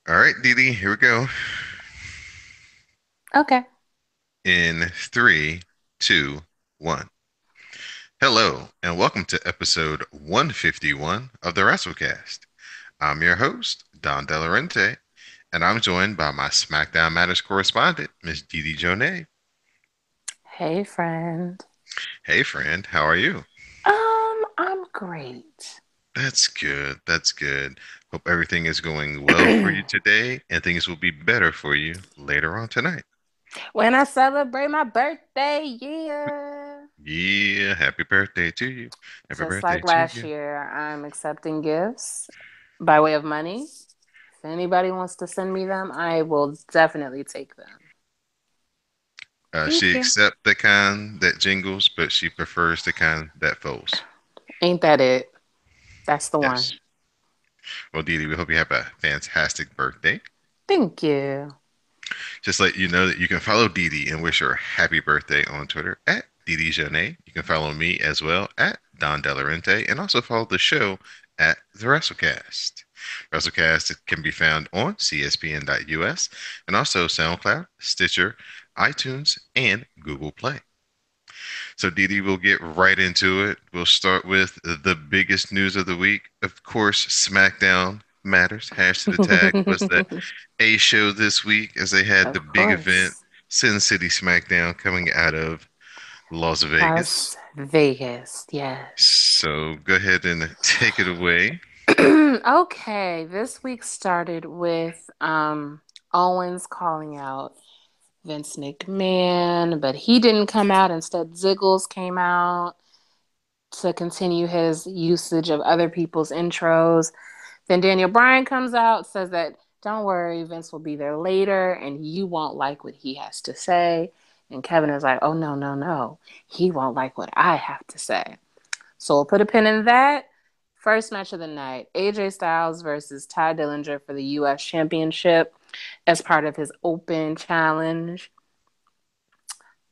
All right, Dee Dee, here we go. Okay. In three, two, one. Hello, and welcome to episode 151 of the Wrasslecast. I'm your host, Don Delarente, and I'm joined by my SmackDown Matters correspondent, Miss Dee Dee Jonay. Hey, friend. Hey, friend, how are you? I'm great. That's good. That's good. Hope everything is going well for you today, and things will be better for you later on tonight. When I celebrate my birthday, yeah. Yeah, happy birthday to you. Happy Just birthday like to last you. year, I'm accepting gifts by way of money. If anybody wants to send me them, I will definitely take them. She Thank you. accepts the kind that jingles, but she prefers the kind that folds. Ain't that it? That's the one. Yes. Well, Dee Dee, we hope you have a fantastic birthday. Thank you. Just let you know that you can follow Dee Dee and wish her a happy birthday on Twitter at Dee Dee Janae. You can follow me as well at Don Delarente and also follow the show at The Wrasslecast. Wrasslecast can be found on CSPN.us and also SoundCloud, Stitcher, iTunes, and Google Play. So, Dee Dee, we'll get right into it. We'll start with the biggest news of the week. Of course, SmackDown matters. Hash to the tag was the A show this week as they had the Of big event, course. Sin City SmackDown, coming out of Las Vegas. Las Vegas, yes. So, go ahead and take it away. Okay, this week started with Owens calling out Vince McMahon, but he didn't come out. Instead, Ziggles came out to continue his usage of other people's intros. Then Daniel Bryan comes out, says that don't worry, Vince will be there later and you won't like what he has to say. And Kevin is like, oh, no, no, no. He won't like what I have to say. So we'll put a pin in that. First match of the night, AJ Styles versus Ty Dillinger for the US Championship as part of his open challenge.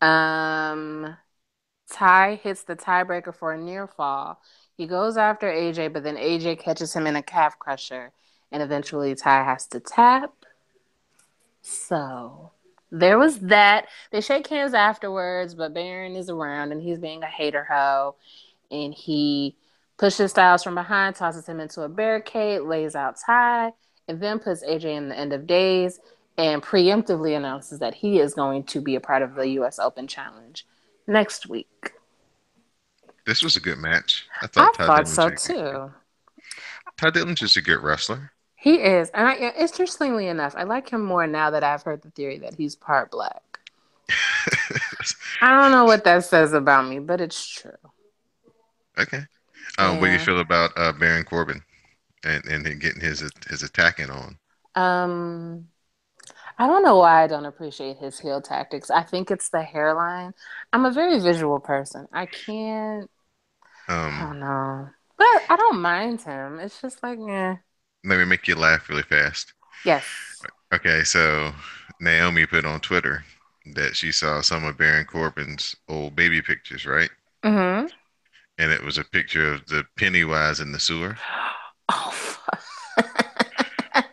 Um, Ty hits the tiebreaker for a near fall. He goes after AJ, but then AJ catches him in a calf crusher, and eventually Ty has to tap. So there was that. They shake hands afterwards, but Baron is around and he's being a hater hoe. And he pushes Styles from behind, tosses him into a barricade, lays out Ty, and then puts AJ in the end of days and preemptively announces that he is going to be a part of the US Open Challenge next week. This was a good match. I thought I Todd thought Dillinger so did good. too. Todd Dillinger's a good wrestler. He is. And interestingly enough, I like him more now that I've heard the theory that he's part black. I don't know what that says about me, but it's true. Okay. What do you Yeah. feel about Baron Corbin and him getting his attacking on? Um, I don't know why I don't appreciate his heel tactics. I think it's the hairline. I'm a very visual person. I Um, don't know. But I don't mind him. It's just like, eh. Let me make you laugh really fast. Yes. Okay, so Naomi put on Twitter that she saw some of Baron Corbin's old baby pictures, right? Mm-hmm. And it was a picture of the Pennywise in the sewer. Oh, fuck.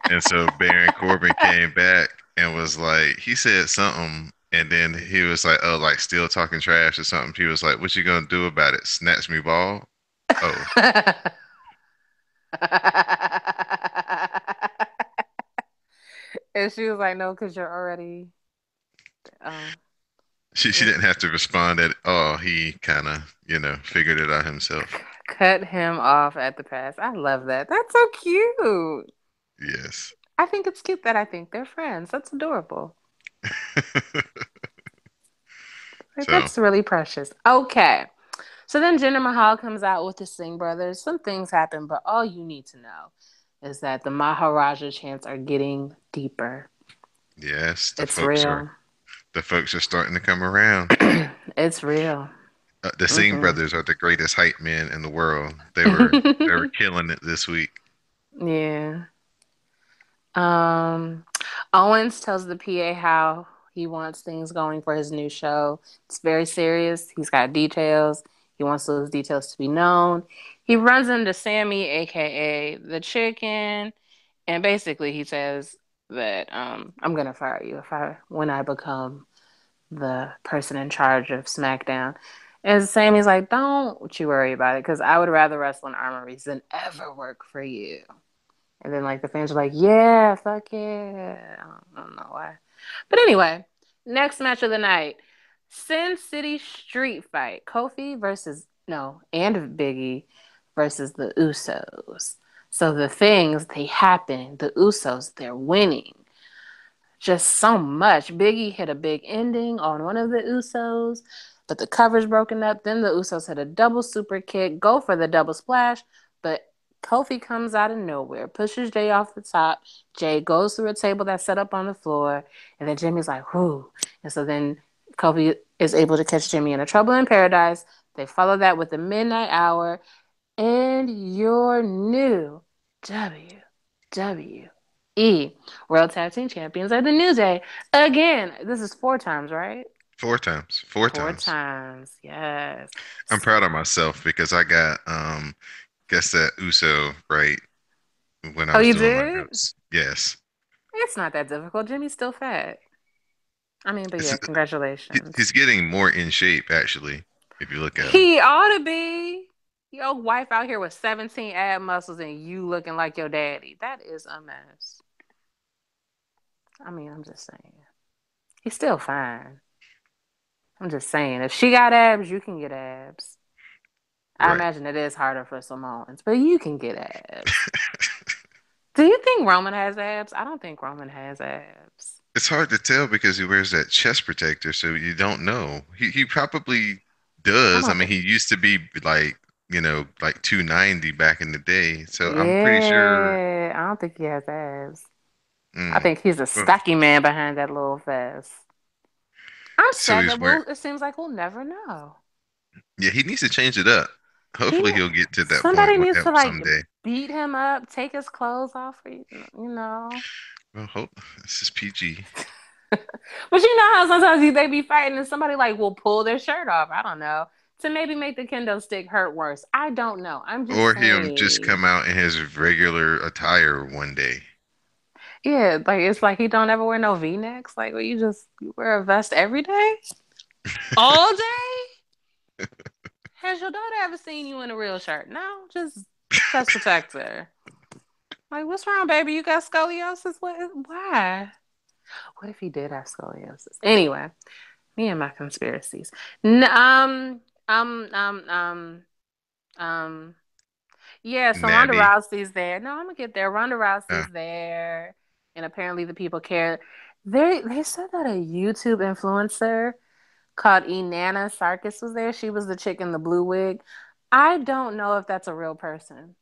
And so Baron Corbin came back and was like, he said something, and then he was like, oh, like still talking trash or something. He was like, what you gonna do about it? Snatch me ball? Oh, And she was like, no, because you're already, um, she yeah. didn't have to respond at all. He kind of, figured it out himself. Cut him off at the pass. I love that. That's so cute. Yes. I think it's cute that I think they're friends. That's adorable. Like, So that's really precious. Okay. So then Jinder Mahal comes out with the Singh brothers. Some things happen, but all you need to know is that the Maharaja chants are getting deeper. yes, the It's folks are real. the folks are starting to come around. It's real. The Singh Hmm. brothers are the greatest hype men in the world. They were killing it this week. Yeah. Um, Owens tells the PA how he wants things going for his new show. It's very serious. He's got details. He wants those details to be known. He runs into Sammy, aka the chicken, and basically he says, that I'm gonna fire you if I when I become the person in charge of SmackDown. And Sammy's like, don't you worry about it, because I would rather wrestle in armories than ever work for you. And then like the fans are like, yeah, fuck yeah. I don't know why. But anyway, next match of the night. Sin City Street Fight. Kofi versus no, and Biggie versus the Usos. So the things they happen, the Usos, they're winning just so much. Biggie hit a big ending on one of the Usos, but the cover's broken up. Then the Usos hit a double super kick, go for the double splash, but Kofi comes out of nowhere, pushes Jay off the top. Jay goes through a table that's set up on the floor, and then Jimmy's like, whoo. And so then Kofi is able to catch Jimmy in a Trouble in Paradise. They follow that with the Midnight Hour and your new WWE World Tag Team Champions are the New Day. Again, this is four times, right? Four times. Four Four times. times, yes. I'm proud of myself because I got guess that Uso right when I Oh, was you doing my did? notes. Yes. It's not that difficult. Jimmy's still fat. I mean, but It's, yeah, congratulations. he's getting more in shape actually, if you look at him. He ought to be. Your wife out here with 17 ab muscles and you looking like your daddy. That is a mess. I mean, I'm just saying. He's still fine. I'm just saying. If she got abs, you can get abs. I Right. imagine it is harder for Samoans, but you can get abs. Do you think Roman has abs? I don't think Roman has abs. It's hard to tell because he wears that chest protector, so you don't know. He probably I does. I don't mean, think. he used to be like, like 290 back in the day. So I'm pretty sure. Yeah, I don't think he has abs. I Mm, think he's a well, stocky man behind that little vest. I'm so sad he's that wearing. it seems like we'll never know. Yeah, he needs to change it up. He, Hopefully, he'll get to that point somebody needs to like someday. beat him up, take his clothes off, you know. Well, hope this is PG, But you know how sometimes they be fighting and somebody like will pull their shirt off. I don't know. To maybe make the kendo stick hurt worse. I don't know. I'm just or him just saying. come out in his regular attire one day. Yeah, like it's like he don't ever wear no V-necks. Like, well, you wear a vest every day, all day. Has your daughter ever seen you in a real shirt? No, just chest protector. Like, what's wrong, baby? You got scoliosis? What? Why? What if he did have scoliosis? Anyway, me and my conspiracies. Um, um, um, um. Yeah. So Ronda Natty. Rousey's there. No, I'm gonna get there. Ronda Uh, Rousey's there, and apparently the people care. They said that a YouTube influencer called Enana Sarkis was there. She was the chick in the blue wig. I don't know if that's a real person.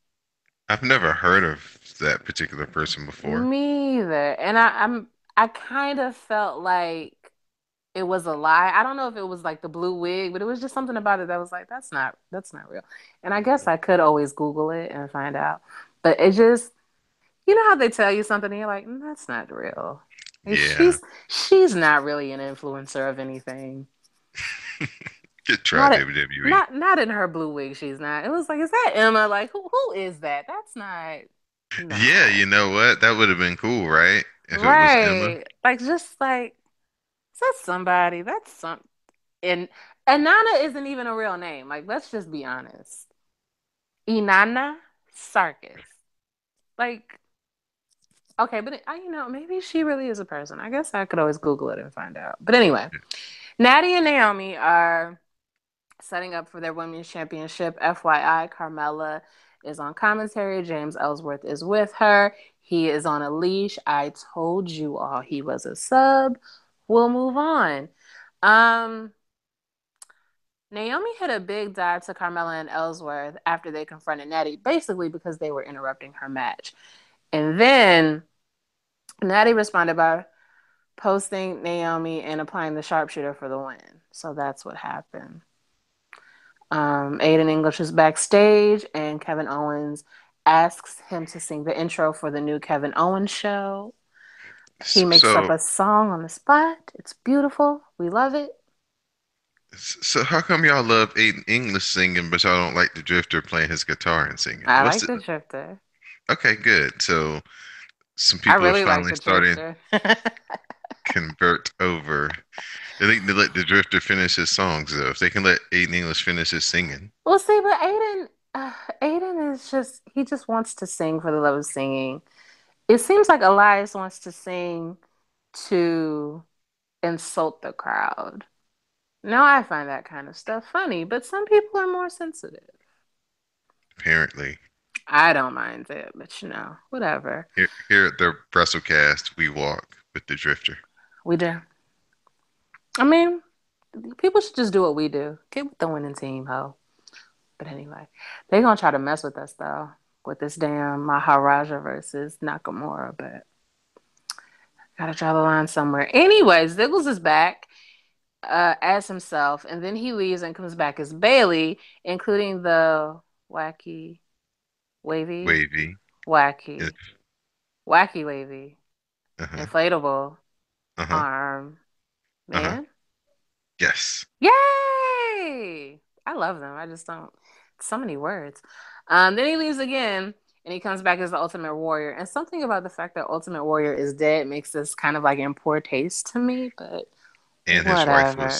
I've never heard of that particular person before. Me either. And I kind of felt like it was a lie. I don't know if it was like the blue wig, but it was just something about it that was like, that's not real. And I guess I could always Google it and find out. But it just, you know how they tell you something and you're like, that's not real. Like, Yeah. she's not really an influencer of anything. Good try, Not it, WWE. not in her blue wig. She's not. It was like, is that Emma? Like, who is that? That's not. Yeah, No. you know what? That would have been cool, right? If it was Emma. Right. Like, just like, is that somebody? That's some. And Anana isn't even a real name. Like, let's just be honest. Inanna Sarkis. Like, okay, but maybe she really is a person. I guess I could always Google it and find out. But anyway, Natty and Naomi are setting up for their women's championship. FYI, Carmella is on commentary. James Ellsworth is with her. He is on a leash. I told you all he was a sub. We'll move on. Um, Naomi hit a big dive to Carmella and Ellsworth after they confronted Natty, basically because they were interrupting her match. And then Natty responded by posting Naomi and applying the sharpshooter for the win. So that's what happened. Aiden English is backstage, and Kevin Owens asks him to sing the intro for the new Kevin Owens show. He makes up So, a song on the spot. It's beautiful. We love it. so how come y'all love Aiden English singing, but y'all don't like the Drifter playing his guitar and singing? I What's like the? the drifter. Okay, good. So some I people are really like finally the starting Drifter. convert over. I think they let the Drifter finish his songs though. If they can let Aiden English finish his singing, Well, see, but Aiden is just he just wants to sing for the love of singing. It seems like Elias wants to sing to insult the crowd. Now I find that kind of stuff funny, but some people are more sensitive. apparently. I don't mind it, but whatever. Here at the Wrasslecast, we walk with the Drifter. We do. I mean, people should just do what we do. Get with the winning team, ho. But anyway, they gonna try to mess with us though with this damn Maharaja versus Nakamura, but gotta draw the line somewhere. Anyway, Ziggles is back as himself, and then he leaves and comes back as Bailey, including the wacky, wavy, Wavy. wacky, wacky, wavy, Uh-huh. inflatable Uh-huh. arm Uh-huh. man. Yes. Yay! I love them. I just don't. So many words. Then he leaves again, and he comes back as the Ultimate Warrior. And something about the fact that Ultimate Warrior is dead makes this kind of like in poor taste to me. But whatever.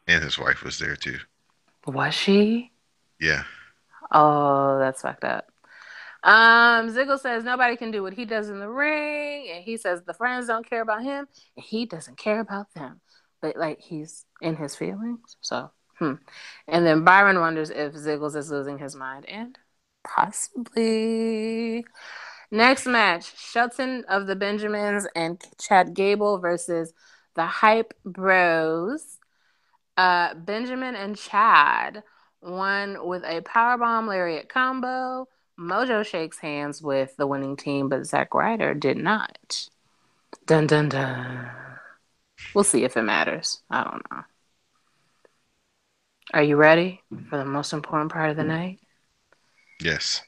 And his wife was there too. Was she? Yeah. Oh, that's fucked up. Ziggle says nobody can do what he does in the ring, and he says the friends don't care about him, and he doesn't care about them. But like he's in his feelings, so And then Byron wonders if Ziggles is losing his mind, and possibly. Next match: Shelton of the Benjamins and Chad Gable versus the Hype Bros. Benjamin and Chad won with a powerbomb lariat combo. Mojo shakes hands with the winning team, but Zack Ryder did not. Dun dun dun. We'll see if it matters. I don't know. Are you ready for the most important part of the night? Yes.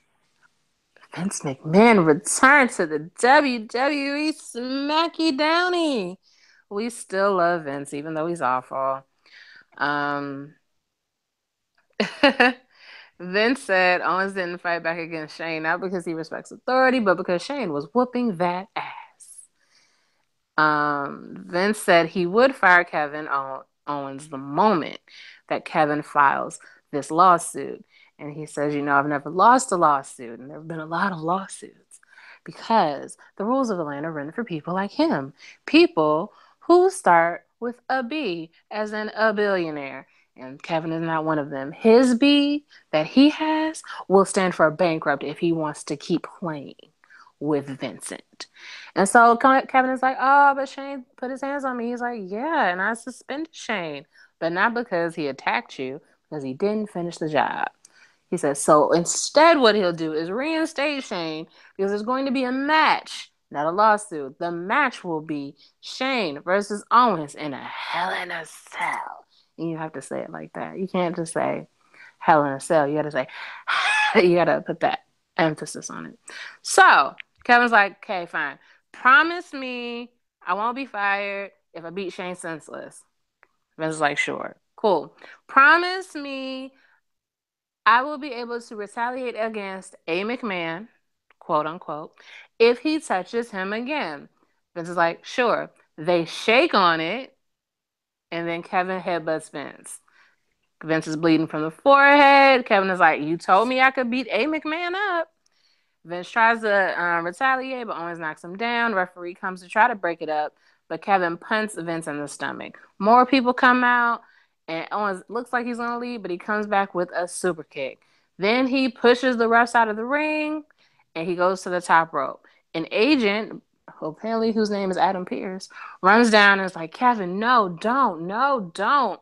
Vince McMahon returned to the WWE Smacky Downy. We still love Vince, even though he's awful. Um, Vince said Owens didn't fight back against Shane, not because he respects authority, but because Shane was whooping that ass. Vince said he would fire Owens the moment that Kevin files this lawsuit. And he says, I've never lost a lawsuit, and there have been a lot of lawsuits because the rules of the land are written for people like him, people who start with a B, as in a billionaire. And Kevin is not one of them. His B that he has will stand for a bankrupt if he wants to keep playing with Vincent. And so Kevin is like, oh, but Shane put his hands on me. He's like, yeah, and I suspended Shane, but not because he attacked you, because he didn't finish the job. He says, so instead, what he'll do is reinstate Shane because there's going to be a match, not a lawsuit. The match will be Shane versus Owens in a Hell in a Cell. And you have to say it like that. You can't just say Hell in a Cell. You got to say, you got to put that emphasis on it. So Kevin's like, okay, fine. Promise me I won't be fired if I beat Shane senseless. Vince is like, sure. Cool. Promise me I will be able to retaliate against A. McMahon, quote unquote, if he touches him again. Vince is like, sure. They shake on it, and then Kevin headbutts Vince. Vince is bleeding from the forehead. Kevin is like, you told me I could beat A. McMahon up. Vince tries to retaliate, but Owens knocks him down. Referee comes to try to break it up, but Kevin punts Vince in the stomach. More people come out, and Owens looks like he's going to leave, but he comes back with a super kick. Then he pushes the refs out of the ring, and he goes to the top rope. An agent, apparently whose name is Adam Pierce, runs down and is like, Kevin, no, don't, no, don't.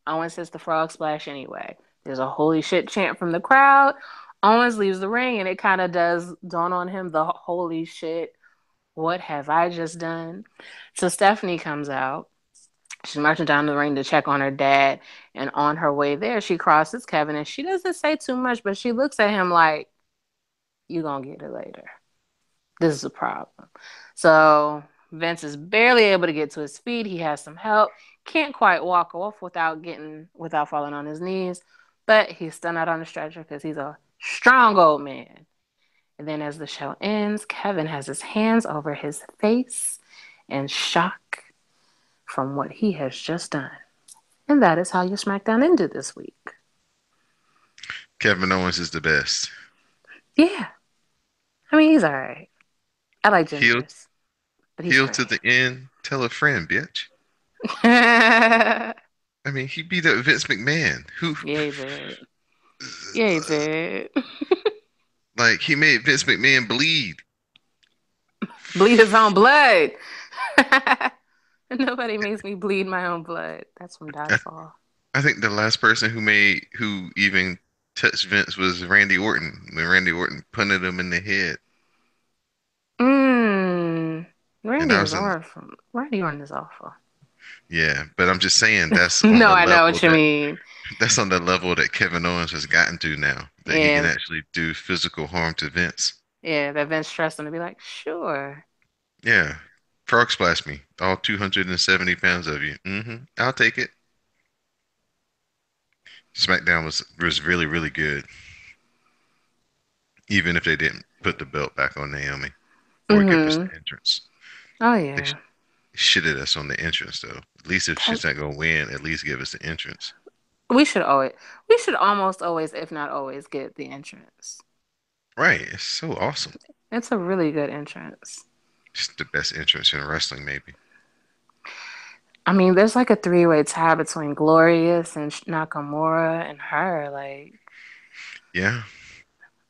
Owens hits the frog splash anyway. There's a holy shit chant from the crowd. Owens leaves the ring, and it kind of does dawn on him the holy shit, what have I just done? So Stephanie comes out. She's marching down the ring to check on her dad. And on her way there, she crosses Kevin, and she doesn't say too much, but she looks at him like, you gonna get it later. This is a problem. So Vince is barely able to get to his feet. He has some help. Can't quite walk off without falling on his knees. But he's still not on the stretcher because he's a strong old man. And then as the show ends, Kevin has his hands over his face in shock from what he has just done. And that is how your SmackDown ended this week. Kevin Owens is the best. Yeah, I mean, he's all right. I like Heel, gingers, but he's heel to great. the end. Tell a friend, bitch. Yeah, I mean, he beat up Vince McMahon, who, he did. Yeah, he did. like, he made Vince McMahon bleed. Bleed his own blood. Nobody makes me bleed my own blood. That's from I, Dodgeball. I think the last person who even touched Vince was Randy Orton when Randy Orton punted him in the head, Mmm. and Randy that was was an awful. Randy Orton is awful. yeah. But I'm just saying that's on No, the I know level what you that mean. that's on the level that Kevin Owens has gotten to now, that he can Yeah, actually do physical harm to Vince. yeah. That Vince trusts him to be like, sure. Yeah. Frog splash me. All 270 pounds of you. I'll take it. SmackDown was really, really good, even if they didn't put the belt back on Naomi or give us Mm-hmm. the entrance. Oh They yeah. shitted us on the entrance though. At least if she's not gonna win, at least give us the entrance. We should always, we should almost always, if not always, get the entrance. Right. It's so awesome. It's a really good entrance. It's the best entrance in wrestling, maybe. I mean, there's like a three-way tie between Glorious and Nakamura and her. Like, Yeah.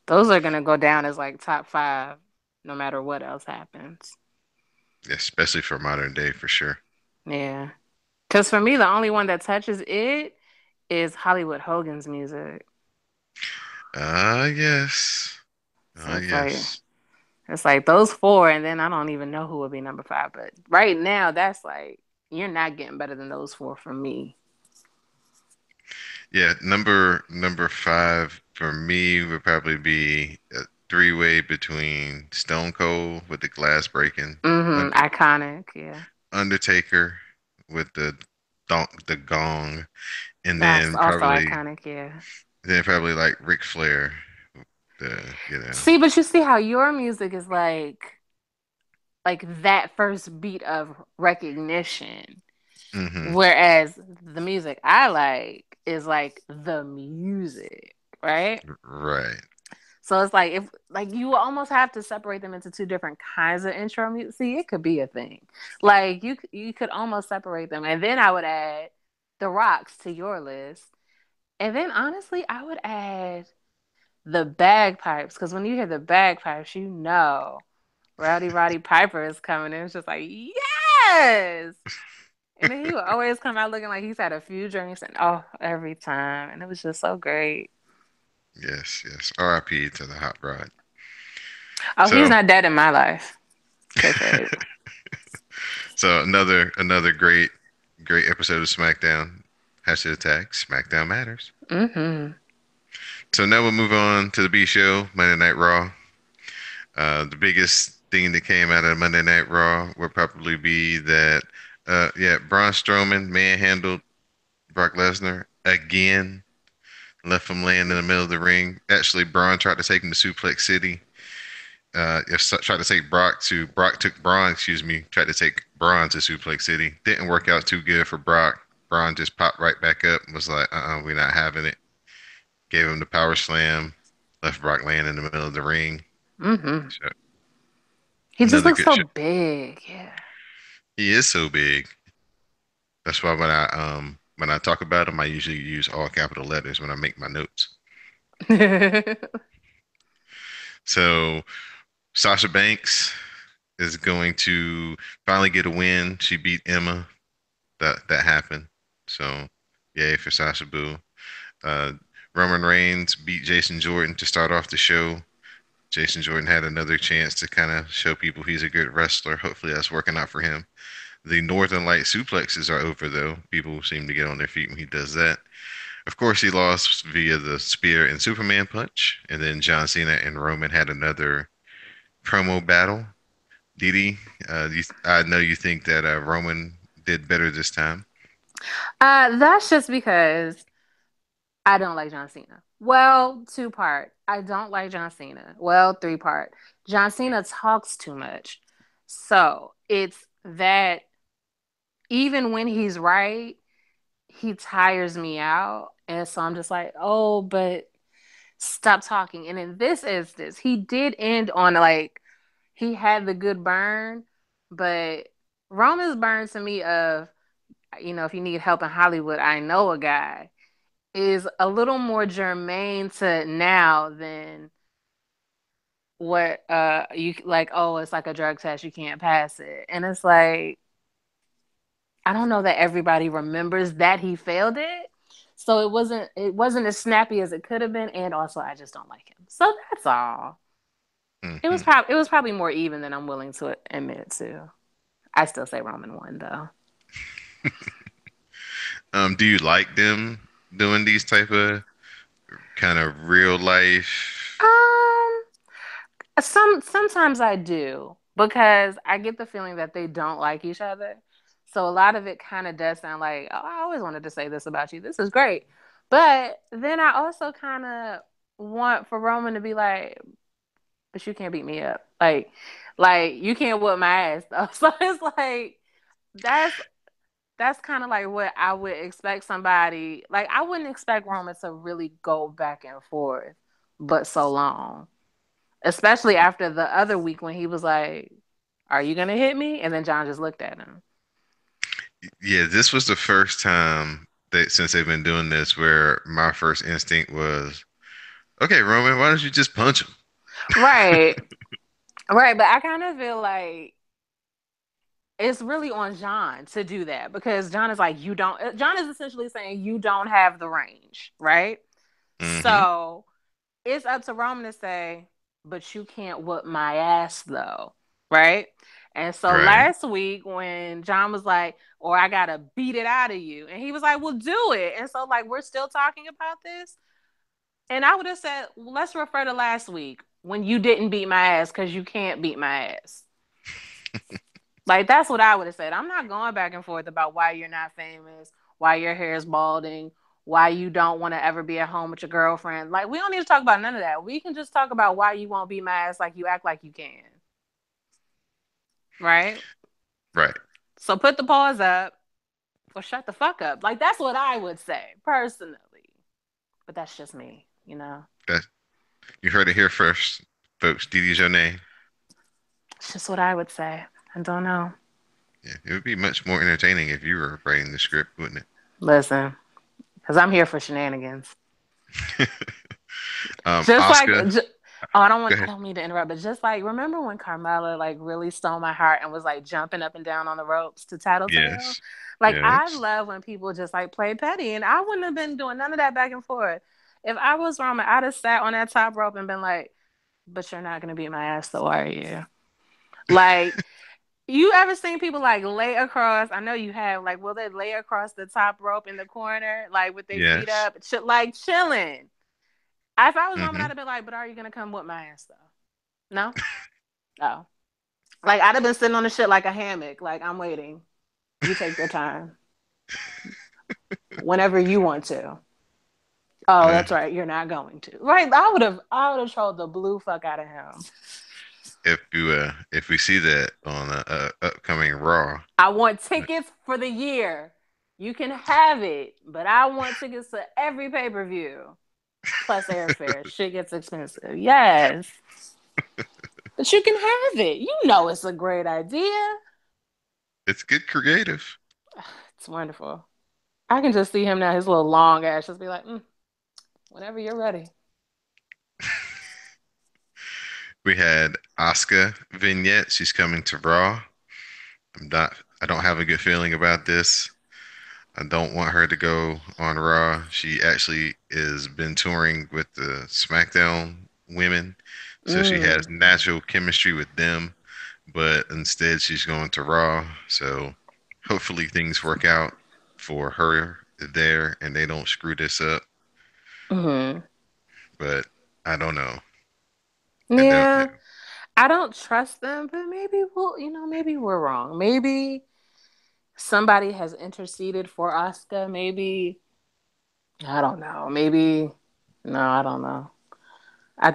those are gonna go down as like top five, no matter what else happens. Especially for modern day, for sure. Yeah. Because for me, the only one that touches it is Hollywood Hogan's music. Yes. So Yes. it's like those four, and then I don't even know who would be number five. But right now, that's like you're not getting better than those four from me. Yeah, number five for me would probably be a three-way between Stone Cold with the glass breaking, Mm-hmm. Under Iconic. Yeah. Undertaker with the gong, and That's also iconic. Yeah. then probably like Ric Flair. The See, but you see how your music is like that first beat of recognition. hmm Whereas the music I like is like the music, right? right. So it's like if like you almost have to separate them into two different kinds of intro music. See, it could be a thing. Like you could almost separate them, and then I would add the rocks to your list, and then honestly, I would add the bagpipes because when you hear the bagpipes, you know Rowdy Roddy Piper is coming in. It's just like yes. And then he would always come out looking like he's had a few drinks and oh, every time. And it was just so great. Yes, yes. R.I.P. to the hot rod. Oh, he's So, not dead in my life. Kayfabe. so another great episode of SmackDown. Hashtag attack. SmackDown matters. Mm-hmm. So now we'll move on to the B show, Monday Night Raw. The biggest thing that came out of Monday Night Raw would probably be that, yeah, Braun Strowman manhandled Brock Lesnar again, left him laying in the middle of the ring. Actually, Braun tried to take him to Suplex City. Tried to take Brock took Braun, excuse me, tried to take Braun to Suplex City. Didn't work out too good for Brock. Braun just popped right back up and was like, we're not having it. Gave him the power slam, left Brock laying in the middle of the ring. Mm-hmm. So, He just another looks good so show. big. Yeah. He is so big. That's why when I talk about him, I usually use all capital letters when I make my notes. So Sasha Banks is going to finally get a win. She beat Emma. That happened. So yay for Sasha Boo. Uh, Roman Reigns beat Jason Jordan to start off the show. Jason Jordan had another chance to kind of show people he's a good wrestler. Hopefully that's working out for him. The Northern Light suplexes are over though. People seem to get on their feet when he does that. Of course, he lost via the spear and Superman punch, and then John Cena and Roman had another promo battle. Didi, I know you think that Roman did better this time. That's just because I don't like John Cena. Well, two part. I don't like John Cena. Well, three part. John Cena talks too much. So it's that even when he's right, he tires me out. And so I'm just like, oh, but stop talking. And in this instance, he did end on like he had the good burn, but Roman's burn to me of, if you need help in Hollywood, I know a guy is a little more germane to now than what you like, oh, it's like a drug test, you can't pass it. And it's like, I don't know that everybody remembers that he failed it. So it wasn't as snappy as it could have been, and also I just don't like him. So that's all. Hmm. It was probably more even than I'm willing to admit to. I still say Roman won though. Do you like them doing these type of kind of real life? Um, sometimes I do because I get the feeling that they don't like each other. So a lot of it kind of does sound like, oh, I always wanted to say this about you. This is great. But then I also kind of want for Roman to be like, but you can't beat me up. Like you can't whip my ass though. So it's like that's that's kind of like what I would expect somebody. Like I wouldn't expect Roman to really go back and forth, but so long. Especially after the other week when he was like, "Are you gonna hit me?" And then John just looked at him. Yeah, this was the first time that since they've been doing this where my first instinct was, okay, Roman, why don't you just punch him? Right, right. But I kind of feel like it's really on John to do that because John is like, you don't. John is essentially saying you don't have the range, right? Hmm. So it's up to Roman to say, but you can't whoop my ass though, right? And so Right. last week when John was like, or I gotta beat it out of you, and he was like, well, do it. And so like we're still talking about this. And I would have said, well, let's refer to last week when you didn't beat my ass because you can't beat my ass. Like that's what I would have said. I'm not going back and forth about why you're not famous, why your hair is balding, why you don't want to ever be at home with your girlfriend. Like we don't need to talk about none of that. We can just talk about why you won't be my ass like you act like you can. Right? Right. So put the paws up or shut the fuck up. Like that's what I would say personally. But that's just me. That you heard it here first, folks. Didi Jonay. It's just what I would say. I don't know. Yeah, it would be much more entertaining if you were writing the script, wouldn't Listen, because I'm here for shenanigans. it? Just like, Oscar, oh, go I ahead. don't mean to interrupt, but just like, remember when Carmella like really stole my heart and was like jumping up and down on the ropes to Tattletale? Yes. Like, I Yes. love when people just like play petty, and I wouldn't have been doing none of that back and forth. If I was Roman, I'd have sat on that top rope and been like, "But you're not gonna beat my ass, though, are you?" Like, you ever seen people like lay across? I know you have. Like, will they lay across the top rope in the corner, like with their feet Yes. up, like chilling? If I was Roman, I'd Hmm. have been like, "But are you gonna come with my ass though?" No, oh, like I'd have been sitting on the shit like a hammock. Like I'm waiting. You take your time whenever you want to. Oh, Uh, that's right. You're not going to. Right? I would have trolled the blue fuck out of him. if we see that on a upcoming Raw, I want tickets for the year. You can have it, but I want tickets to every pay per view plus airfare. Shit gets expensive. Yes, but you can have it. You know it's a great idea. it's good creative. It's wonderful. I can just see him now, his little long ass, just be like, whenever you're ready. We had Asuka vignette. She's coming to Raw. I'm not. I don't have a good feeling about this. I don't want her to go on Raw. She actually has been touring with the SmackDown women, so she has Mm. natural chemistry with them. But instead, she's going to Raw. So hopefully things work out for her there, and they don't screw this up. Hmm. But I don't know. I don't know. Yeah, I don't trust them, but maybe maybe we're wrong. Maybe somebody has interceded for Asuka. Maybe I don't know. Maybe. No, I don't know.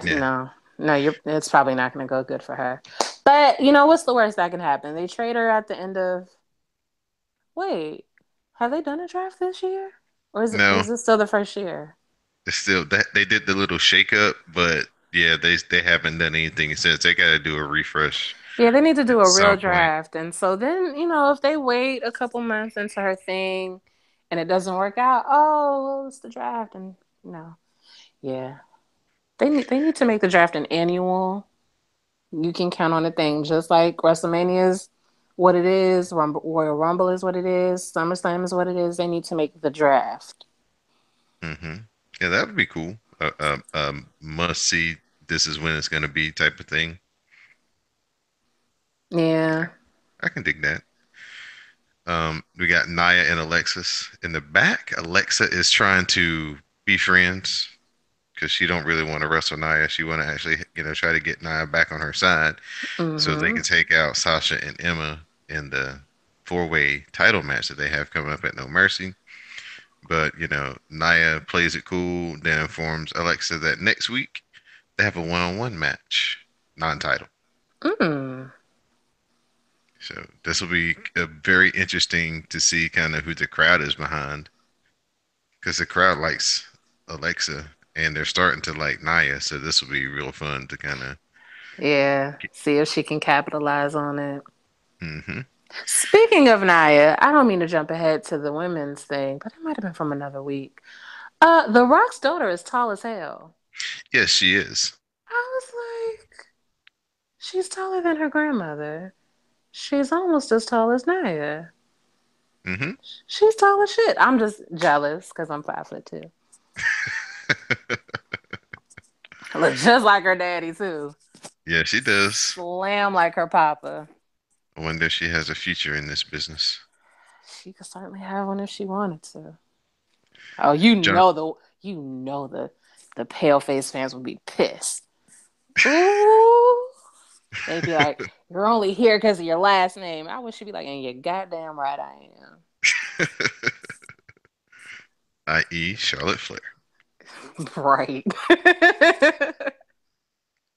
Yeah. No, no. It's probably not going to go good for her. But you know what's the worst that can happen? They trade her at the end of. Wait, have they done a draft this year, or No, is this still the first year? it's still that they did the little shake up, but yeah, they haven't done anything since. They got to do a refresh Yeah, they need to do at a real some point. draft, and so then if they wait a couple months into her thing, and it doesn't work out, oh well, it's the draft, and you know, yeah, they need to make the draft an annual. You can count on a thing, just like WrestleMania is what it is, Royal Rumble is what it is, SummerSlam is what it is. They need to make the draft. Hmm. Yeah, that would be cool. Must see. This is when it's gonna be type of thing. Yeah. I can dig that. We got Naya and Alexis in the back. Alexa is trying to be friends because she don't really want to wrestle Naya. She want to actually, try to get Naya back on her side so they Mm-hmm. can take out Sasha and Emma in the four-way title match that they have coming up at No Mercy. But, Naya plays it cool, then informs Alexa that next week they have a one-on-one match, non-title. Mm. So this will be very interesting to see kind of who the crowd is behind because the crowd likes Alexa and they're starting to like Naya. So this will be real fun to kind of Yeah. get. See if she can capitalize on it. Hmm. Speaking of Naya, I don't mean to jump ahead to the women's thing, but it might have been from another week. The Rock's daughter is tall as hell. Yes, she is. I was like, she's taller than her grandmother. She's almost as tall as Naya. Hmm. She's tall as shit. I'm just jealous because I'm 5'2". I look just like her daddy too. Yeah, she does. Slam like her papa. I wonder if she has a future in this business. She could certainly have one if she wanted to. Oh, John, the pale face fans would be pissed. Ooh. They'd be like, "You're only here because of your last name." I wish she'd be like, "And you're goddamn right I i.e., Charlotte Flair, am." Right.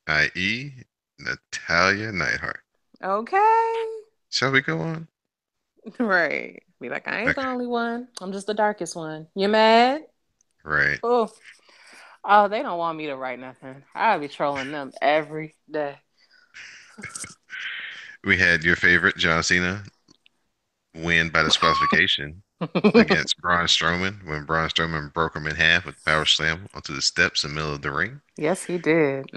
i.e., Natalia Neidhart. Okay. Shall we go on? Right. Be like, I ain't the Okay, only one. I'm just the darkest one. You mad? right. Oh, oh, they don't want me to write nothing. I'll be trolling them every day. We had your favorite John Cena win by disqualification against Braun Strowman when Braun Strowman broke him in half with power slam onto the steps in the middle of the ring. Yes, he did.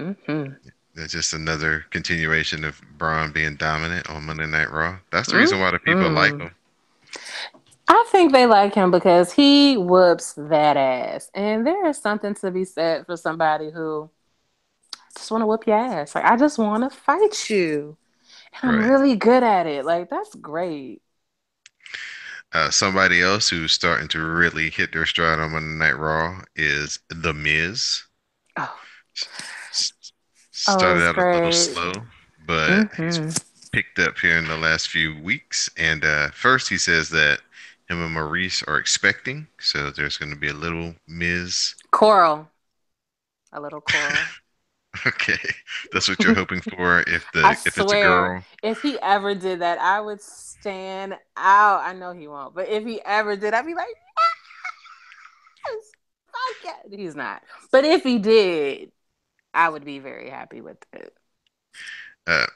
That's just another continuation of Braun being dominant on Monday Night Raw. That's the reason why the people like Mm-hmm. him. I think they like him because he whoops that ass. And there is something to be said for somebody who just want to whoop your ass. Like, I just want to fight you. And I'm Right. really good at it. Like, that's great. Somebody else who's starting to really hit their stride on Monday Night Raw is The Miz. Oh, S- oh, Started it's out a little great. slow, but he's Mm-hmm. picked up here in the last few weeks. And first, he says that him and Maurice are expecting, so there's going to be a little Miz. Coral. A little coral. Okay, that's what you're hoping for I if it's a swear, girl. if he ever did that, I would stand out. I know he won't, but if he ever did, I'd be like, yes, fuck yeah. He's not. But if he did, I would be very happy with it.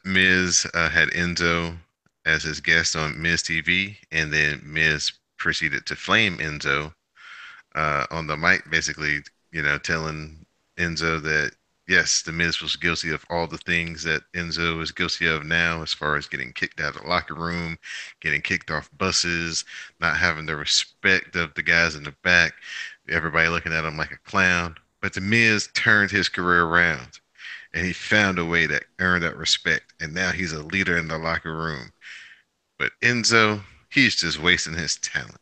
Miz had Enzo as his guest on Miz TV, and then Miz proceeded to flame Enzo on the mic, basically, telling Enzo that yes, the Miz was guilty of all the things that Enzo is guilty of now, as far as getting kicked out of the locker room, getting kicked off buses, not having the respect of the guys in the back, everybody looking at him like a clown. But the Miz turned his career around and he found a way to earn that respect. And now he's a leader in the locker room. But Enzo, he's just wasting his talent.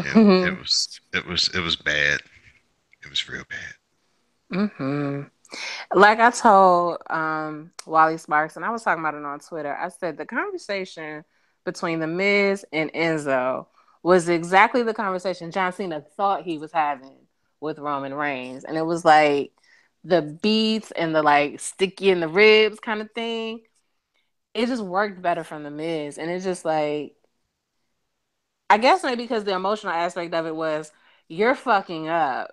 And it was bad. It was real bad. hmm Like I told Wally Sparks, and I was talking about it on Twitter. I said the conversation between the Miz and Enzo was exactly the conversation John Cena thought he was having with Roman Reigns. And it was like the beats and the like sticky in the ribs kind of thing. It just worked better from the Miz. And it's just like, I guess maybe because the emotional aspect of it was, you're fucking up.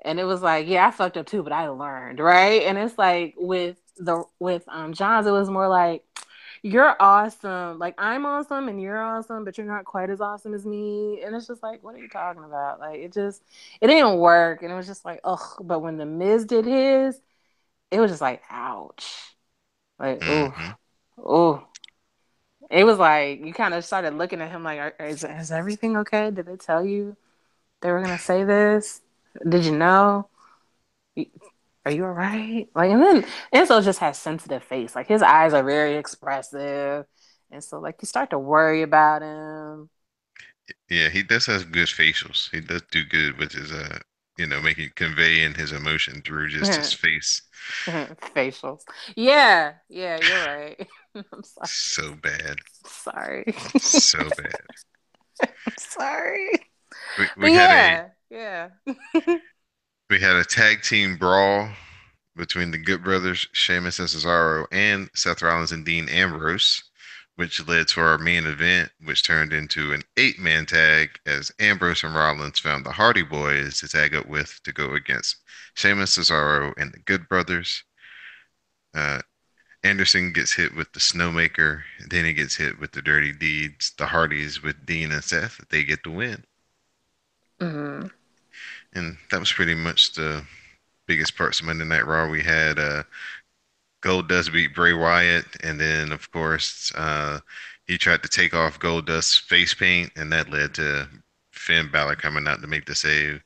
And it was like, yeah, I fucked up too, but I learned, right? And it's like with Johns, it was more like, you're awesome. Like I'm awesome and you're awesome, but you're not quite as awesome as me. And it's just like, what are you talking about? Like it didn't work. And it was just like, ugh. But when the Miz did his, it was just like, ouch. Like, ooh, Hmm. ooh. It was like you kind of started looking at him like, is everything okay? Did they tell you they were gonna say this? Did you know? Are you all right? Like, and then Enzo just has sensitive face. Like his eyes are very expressive, and so like you start to worry about him. Yeah, he does have good facials. He does do good with his making conveying his emotion through just his face. Facials. Yeah, yeah, you're right. I'm sorry. So bad. Sorry. So bad. I'm sorry. We But we had a yeah, yeah. we had a tag team brawl between the Good Brothers, Sheamus and Cesaro, and Seth Rollins and Dean Ambrose, which led to our main event, which turned into an eight-man tag as Ambrose and Rollins found the Hardy Boys to tag up with to go against Sheamus, Cesaro, and the Good Brothers. Uh, Anderson gets hit with the Snowmaker, then he gets hit with the Dirty Deeds. The Hardys with Dean and Seth, they get the win. Hmm. And that was pretty much the biggest parts of Monday Night Raw. We had Goldust beat Bray Wyatt, and then of course he tried to take off Goldust's face paint, and that led to Finn Balor coming out to make the save.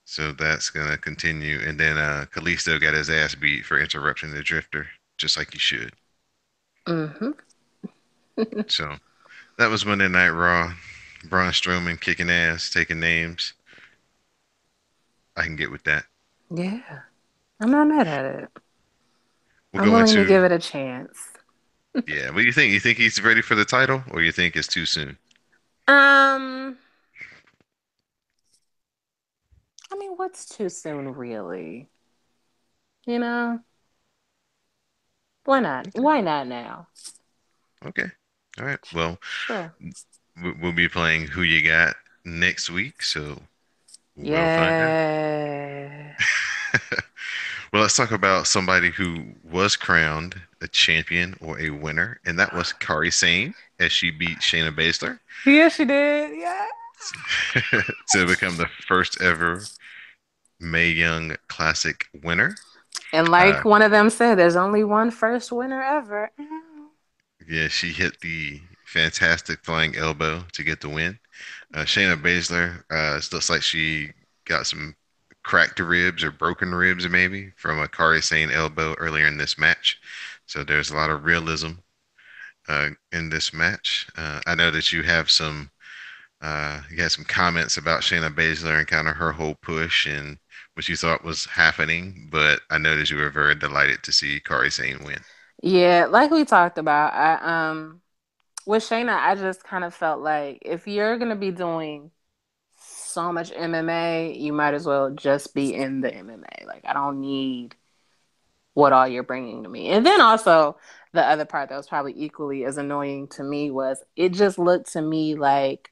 So that's gonna continue, and then Kalisto got his ass beat for interrupting the Drifter, just like he should. Hmm. So that was Monday Night Raw. Braun Strowman kicking ass, taking names. I can get with that. Yeah, I'm not mad at it. We'll I'm go willing to into give it a chance. yeah. What do you think? You think he's ready for the title, or you think it's too soon? Um, I mean, what's too soon, really? You know, why not? Okay. Why not now? Okay. All right. Well, Sure. we'll be playing Who You Got next week, so we'll find out. Yeah. Well, let's talk about somebody who was crowned a champion or a winner, and that was Kari Sane as she beat Shayna Baszler Yeah, she did. Yeah. to become the first ever Mae Young Classic winner. And Uh, like one of them said, there's only one first winner ever. yeah, she hit the fantastic flying elbow to get the win. Shayna Baszler, it looks like she got some cracked ribs or broken ribs maybe from a Kari Sane elbow earlier in this match. So there's a lot of realism in this match. I know that you had some comments about Shayna Baszler and kind of her whole push and what you thought was happening, but I know that you were very delighted to see Kari Sane win. Yeah, like we talked about, I with Shayna, I just kind of felt like if you're gonna be doing so much MMA, you might as well just be in the MMA. Like I don't need what all you're bringing to me. And then also the other part that was probably equally as annoying to me was it just looked to me like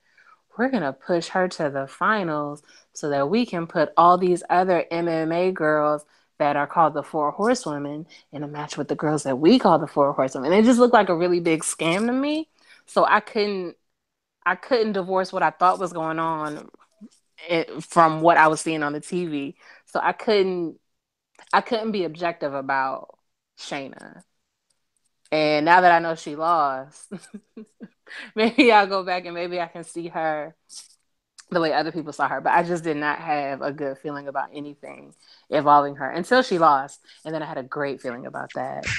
we're going to push her to the finals so that we can put all these other MMA girls that are called the Four Horsewomen in a match with the girls that we call the Four Horsewomen. It just looked like a really big scam to me. So I couldn't divorce what I thought was going on from what I was seeing on the TV. So I couldn't be objective about Shayna. And now that I know she lost, maybe I'll go back and maybe I can see her the way other people saw her. But I just did not have a good feeling about anything involving her until she lost. And then I had a great feeling about that.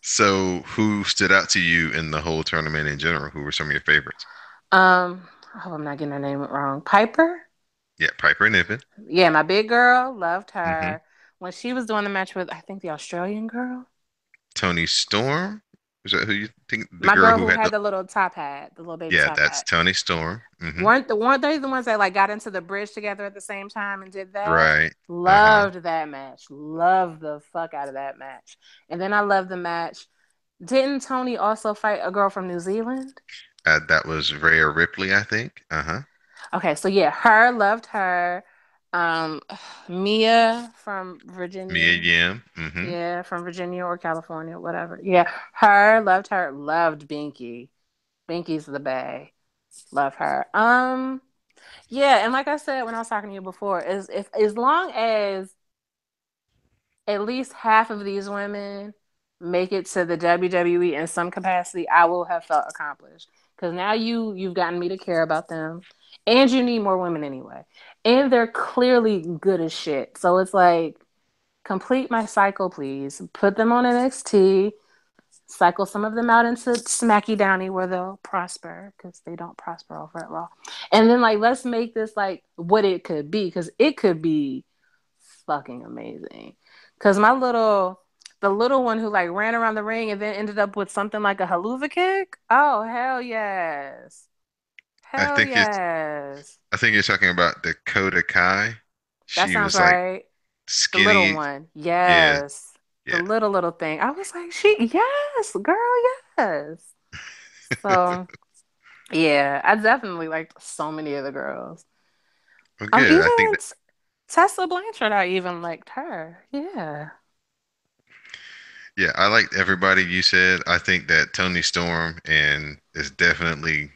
So, who stood out to you in the whole tournament in general? Who were some of your favorites? I hope I'm not getting her name wrong. Piper? Yeah, Piper Niven. Yeah, my big girl, loved Hmm. her. When she was doing the match with, I think, the Australian girl. Tony Storm. Is that who you think? The My girl girl who who had had the. the little top hat, the little baby Yeah, top that's hat. Tony Storm. Weren't they the ones that like got into the bridge together at the same time and did that? Right. Uh-huh. Loved that match. Loved the fuck out of that match. And then I loved the match. Didn't Tony also fight a girl from New Zealand? That was Rhea Ripley, I think. Uh-huh. Okay, so yeah, her loved her. Um, Mia from Mia Virginia. Yim. Mm-hmm. Yeah, from Virginia or California, whatever. Yeah, her loved her. Loved Binky. Binky's the bae. Love her. Yeah, and like I said when I was talking to you before, is if as long as at least half of these women make it to the WWE in some capacity, I will have felt accomplished. Because now you've gotten me to care about them, and you need more women anyway, and they're clearly good as shit. So it's like complete my cycle, please. Put them on NXT. Cycle some of them out into Smacky Downy where they'll prosper because they don't prosper over at Raw. And then like let's make this like what it could be because it could be fucking amazing. Cause the little one who like ran around the ring and then ended up with something like a haluva kick. Oh hell yes, I hell think it's yes. I think you're talking about Dakota Kai. That She sounds was like right. The little skinny. one, Yeah, yes. The yeah. little thing. I was like, yes, girl, yes. So yeah, I definitely liked so many of the girls. Well, good. I think Even Tessa Blanchard, I even liked her. Yeah. Yeah, I liked everybody you said. I think that Tony Storm and is definitely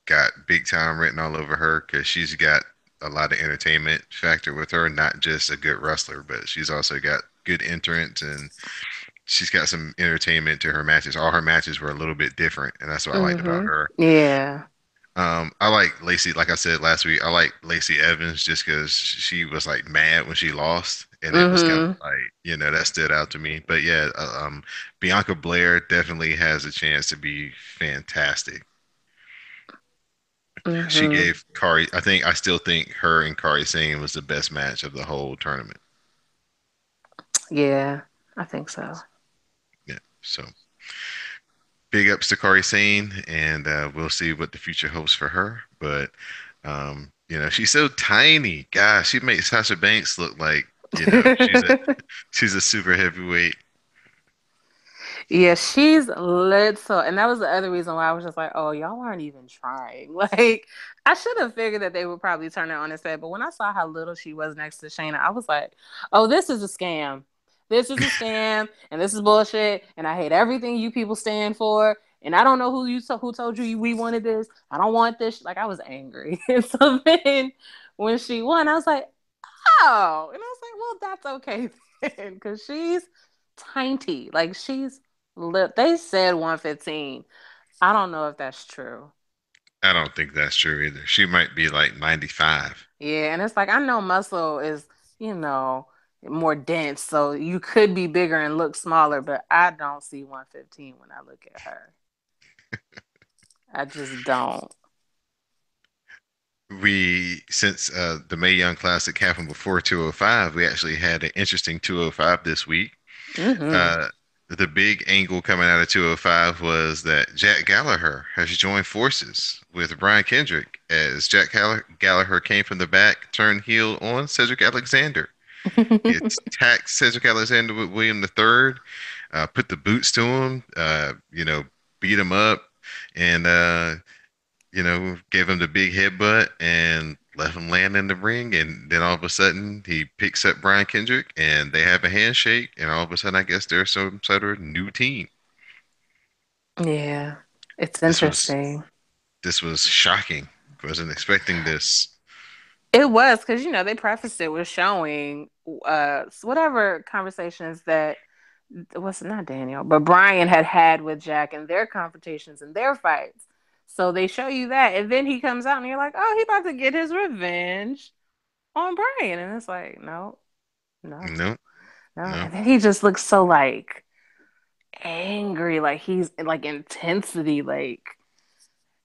got big time written all over her because she's got a lot of entertainment factor with her, not just a good wrestler, but she's also got good entrance and she's got some entertainment to her matches. All her matches were a little bit different, and that's what I liked about Mm-hmm. her. Yeah. I like Lacey, like I said last week, I like Lacey Evans just because she was like mad when she lost, and it was kind of Mm-hmm. like, that stood out to me. But yeah, Bianca Blair definitely has a chance to be fantastic. She Mm-hmm. gave I still think her and Kari Singh was the best match of the whole tournament. Yeah, I think so. Yeah, so big ups to Kari Singh, and we'll see what the future holds for her. But she's so tiny. Gosh, she makes Sasha Banks look like she's a super heavyweight. Yeah, she's little. And that was the other reason why I was just like, oh, y'all aren't even trying. Like, I should have figured that they would probably turn it on its head. But when I saw how little she was next to Shayna, I was like, oh, this is a scam. This is a scam. And this is bullshit. And I hate everything you people stand for. And I don't know who told you we wanted this. I don't want this. Like, I was angry. And so then when she won, I was like, oh. And I was like, well, that's okay then. Because she's tiny. Like, she's they said 115. I don't know if that's true. I don't think that's true either. She might be like 95. Yeah, and it's like I know muscle is, you know, more dense, so you could be bigger and look smaller, but I don't see 115 when I look at her. I just don't. Since the Mae Young Classic happened before 205, we actually had an interesting 205 this week. Mm-hmm. Uh, the big angle coming out of 205 was that Jack Gallagher has joined forces with Brian Kendrick as Gallagher came from the back, turned heel on Cedric Alexander. He attacked Cedric Alexander with William III, put the boots to him, beat him up, and gave him the big headbutt and left him laying in the ring. And then all of a sudden, he picks up Brian Kendrick and they have a handshake. And all of a sudden, I guess there's some sort of new team. Yeah, it's This was interesting. this was shocking. Wasn't expecting this. It was because they prefaced it with showing whatever conversations that was not Daniel, but Brian had had with Jack and their confrontations and their fights. So they show you that, and then he comes out, and you're like, "Oh, he about to get his revenge on Brian," and it's like, no, no, No, no, no. and then he just looks so like angry, like he's like intensity, like,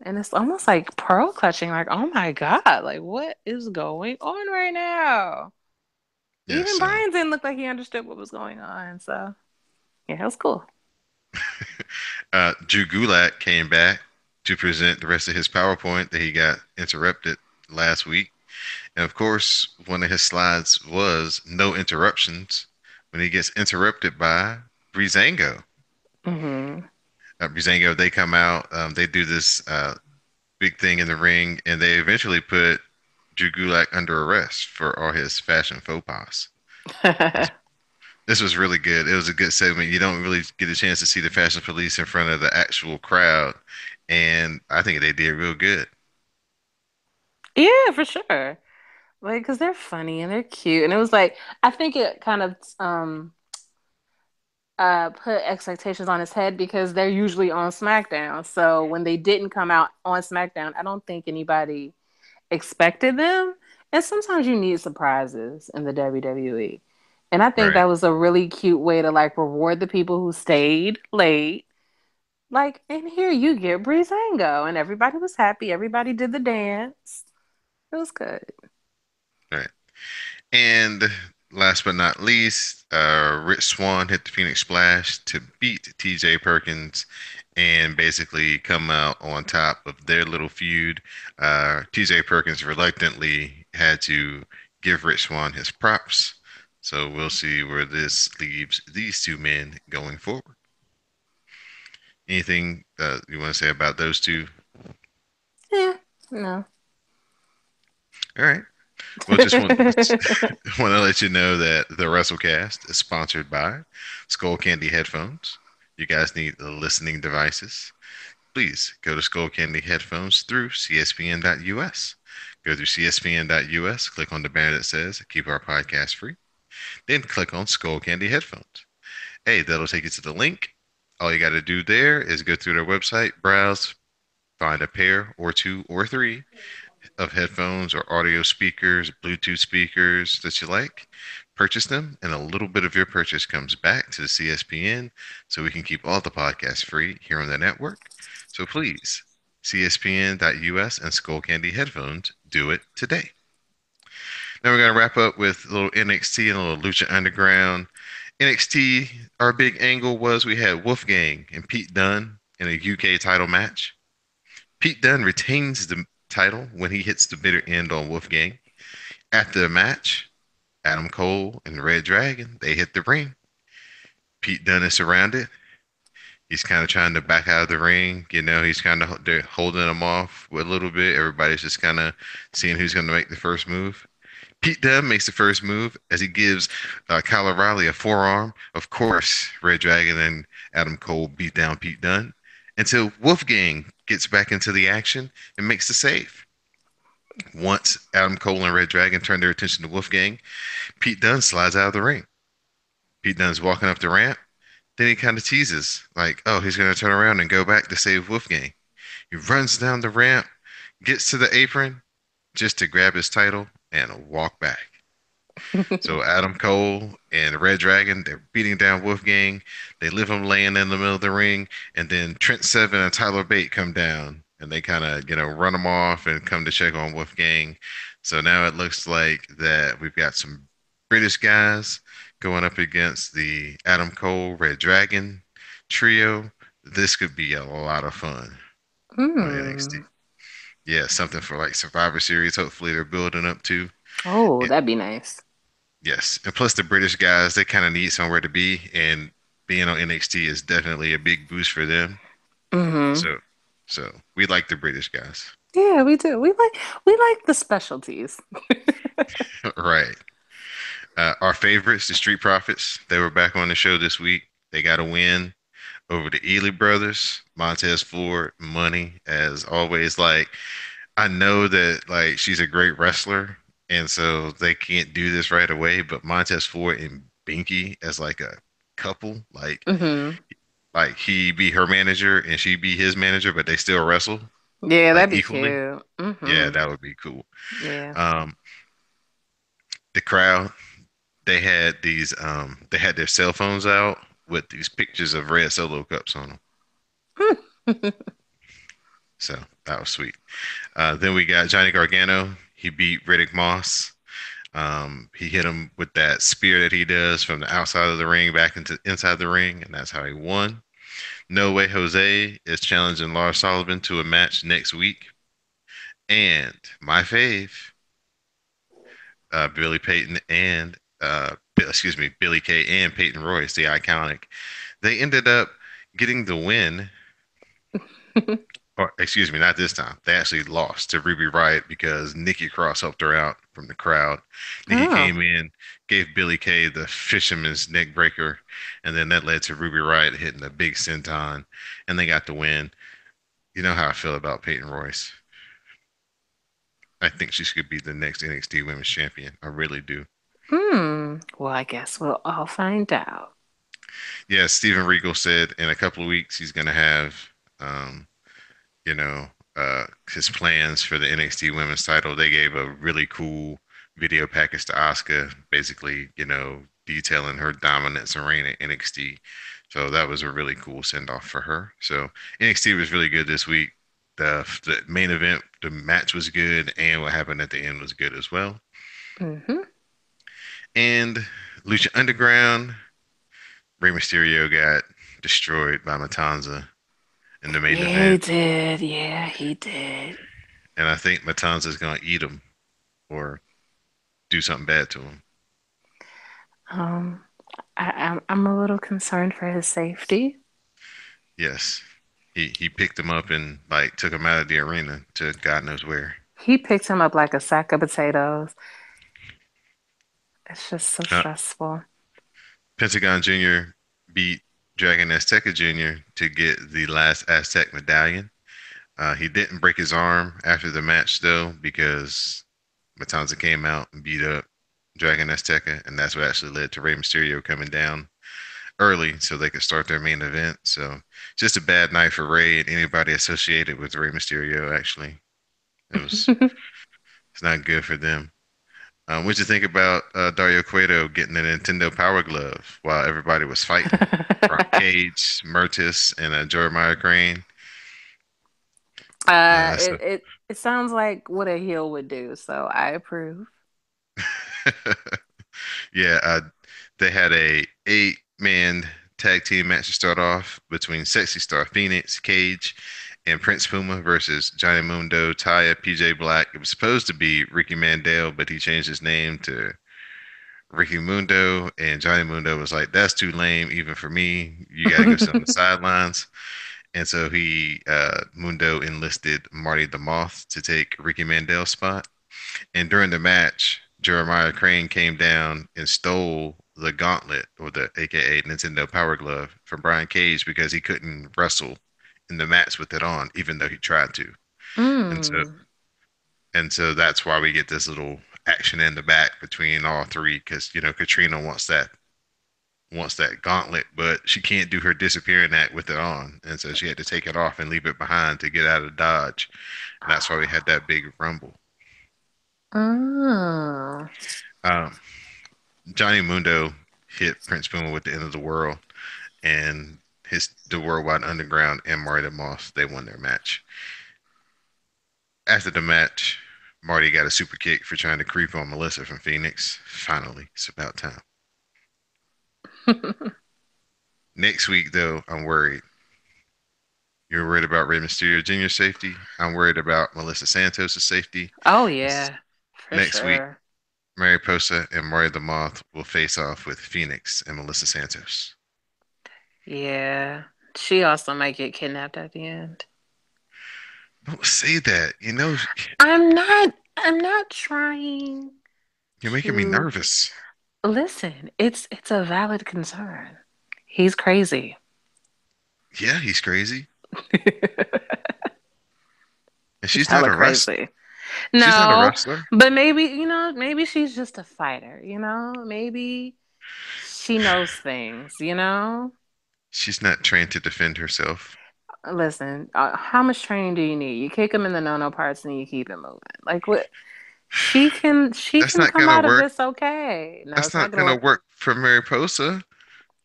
and it's almost like pearl clutching, like, oh my god, like what is going on right now? Yeah. Even So Brian didn't look like he understood what was going on, so yeah, it was cool. Drew Gulak came back to present the rest of his PowerPoint that he got interrupted last week. And of course, one of his slides was no interruptions when he gets interrupted by Breezango. Hmm. Breezango, they come out, they do this big thing in the ring, and they eventually put Drew Gulak under arrest for all his fashion faux pas. This, this was really good. It was a good segment. You don't really get a chance to see the fashion police in front of the actual crowd, and I think they did real good. Yeah, for sure. Like, because they're funny and they're cute. And it was like, I think it kind of put expectations on his head because they're usually on SmackDown. So when they didn't come out on SmackDown, I don't think anybody expected them. And sometimes you need surprises in the WWE. And I think Right, that was a really cute way to like reward the people who stayed late. Like, and here you get Breezango. And everybody was happy. Everybody did the dance. It was good. right. And last but not least, Rich Swann hit the Phoenix Splash to beat TJ Perkins and basically come out on top of their little feud. TJ Perkins reluctantly had to give Rich Swann his props. So we'll see where this leaves these two men going forward. Anything you want to say about those two? Yeah, no. All right. Well, just want to want to let you know that the Wrasslecast is sponsored by Skull Candy headphones. You guys need listening devices. Please go to Skull Candy headphones through CSPN.us. Go through CSPN.us, click on the banner that says "Keep our podcast free," then click on Skull Candy headphones. Hey, that'll take you to the link. All you got to do there is go through their website, browse, find a pair or two or three of headphones or audio speakers, Bluetooth speakers that you like, purchase them, and a little bit of your purchase comes back to the CSPN so we can keep all the podcasts free here on the network. So please, CSPN.us and Skull Candy headphones, do it today. Now we're going to wrap up with a little NXT and a little Lucha Underground. NXT, our big angle was we had Wolfgang and Pete Dunne in a UK title match. Pete Dunne retains the title when he hits the bitter end on Wolfgang. After the match, Adam Cole and Red Dragon, they hit the ring. Pete Dunne is surrounded. He's kind of trying to back out of the ring. You know, he's kind of they're holding him off a little bit. Everybody's just kind of seeing who's going to make the first move. Pete Dunne makes the first move as he gives Kyle O'Reilly a forearm. Of course, Red Dragon and Adam Cole beat down Pete Dunne until Wolfgang gets back into the action and makes the save. Once Adam Cole and Red Dragon turn their attention to Wolfgang, Pete Dunne slides out of the ring. Pete Dunne's walking up the ramp. Then he kind of teases, like, oh, he's going to turn around and go back to save Wolfgang. He runs down the ramp, gets to the apron just to grab his title and walk back. So Adam Cole and Red Dragon, they're beating down Wolfgang. They leave him laying in the middle of the ring, and then Trent Seven and Tyler Bate come down, and they kind of run him off and come to check on Wolfgang. So now it looks like that we've got some British guys going up against the Adam Cole Red Dragon trio. This could be a lot of fun on NXT. Hmm. Yeah, something for like Survivor Series. Hopefully they're building up to. Oh, that'd be nice. Yes, and plus the British guys, they kind of need somewhere to be, and being on NXT is definitely a big boost for them. Hmm. So, so we like the British guys, Yeah, we do. We like the specialties. right? Our favorites, the Street Profits, they were back on the show this week. They got a win over the Ely brothers, Montez Ford, Money, as always. Like I know that like she's a great wrestler, and so they can't do this right away. But Montez Ford and Binky as like a couple, Hmm. like he be her manager and she be his manager, but they still wrestle Yeah, like that'd be equally. cute. Yeah, Hmm. that would be cool. Yeah. Um, the crowd, they had their cell phones out with these pictures of red solo cups on them. So that was sweet. Then we got Johnny Gargano. He beat Riddick Moss. He hit him with that spear that he does from the outside of the ring back into inside the ring, and that's how he won. No Way Jose is challenging Lars Sullivan to a match next week. And my fave, Billy Payton and Billy Kay and Peyton Royce, the iconic. They ended up getting the win, or excuse me, not this time. They actually lost to Ruby Riott because Nikki Cross helped her out from the crowd. Nikki Oh. came in, gave Billy Kay the fisherman's neck breaker, and then that led to Ruby Riott hitting a big senton, and they got the win. You know how I feel about Peyton Royce. I think she should be the next NXT Women's Champion. I really do. Well, I guess we'll all find out. Yeah, Steven Regal said in a couple of weeks he's going to have, um, you know, his plans for the NXT Women's title. They gave a really cool video package to Asuka, basically, detailing her dominance and reign at NXT. So that was a really cool send off for her. So NXT was really good this week. The main event, the match was good, and what happened at the end was good as well. Hmm. And Lucha Underground, Rey Mysterio got destroyed by Matanza in the main Yeah, he event, did. Yeah, he did. and I think Matanza's gonna eat him or do something bad to him. Um, I'm a little concerned for his safety. Yes, he picked him up and like took him out of the arena to God knows where. He picked him up like a sack of potatoes. It's just so Uh, stressful. Pentagon Jr. beat Dragon Azteca Jr. to get the last Aztec medallion. He didn't break his arm after the match though because Matanza came out and beat up Dragon Azteca, and that's what actually led to Rey Mysterio coming down early so they could start their main event. So just a bad night for Rey and anybody associated with Rey Mysterio. Actually, it was it's not good for them. What'd you think about Dario Cueto getting the Nintendo Power Glove while everybody was fighting? Rock Cage, Murtis, and Jeremiah Crane. So It sounds like what a heel would do, so I approve. yeah, they had a 8-man tag team match to start off between Sexy Star Phoenix, Cage, and Prince Puma versus Johnny Mundo, Taya, PJ Black. It was supposed to be Ricky Mandel, but he changed his name to Ricky Mundo, and Johnny Mundo was like, "That's too lame, even for me. You got to go sit on the sidelines." And so Mundo enlisted Marty the Moth to take Ricky Mandel's spot. And during the match, Jeremiah Crane came down and stole the gauntlet or the AKA Nintendo Power Glove from Brian Cage because he couldn't wrestle in the match with it on, even though he tried to. And so Mm. and so that's why we get this little action in the back between all three because Katrina wants that gauntlet, but she can't do her disappearing act with it on, and so she had to take it off and leave it behind to get out of Dodge. And that's why we had that big rumble. Mm. Um, Johnny Mundo hit Prince Puma with the end of the world, and the Worldwide Underground and Marty the Moth they won their match. After the match, Marty got a super kick for trying to creep on Melissa from Phoenix. Finally, it's about time. Next week, though, I'm worried. You're worried about Rey Mysterio Jr.'s safety. I'm worried about Melissa Santos' safety. Oh yeah, for Next week, sure. Mariposa and Mario the Moth will face off with Phoenix and Melissa Santos. Yeah. She also might get kidnapped at the end. Don't say that. I'm not trying You're making me to nervous. listen. It's a valid concern. He's crazy. Yeah, he's crazy. And He's she's not hella a wrestler. crazy. She's not a No, wrestler. but maybe, maybe she's just a fighter. Maybe she knows things. She's not trained to defend herself. Listen, how much training do you need? You kick him in the no-no parts and you keep it moving. Like what? She That's can not come gonna out of work. this okay. No, That's it's not not gonna gonna work. work for Mariposa.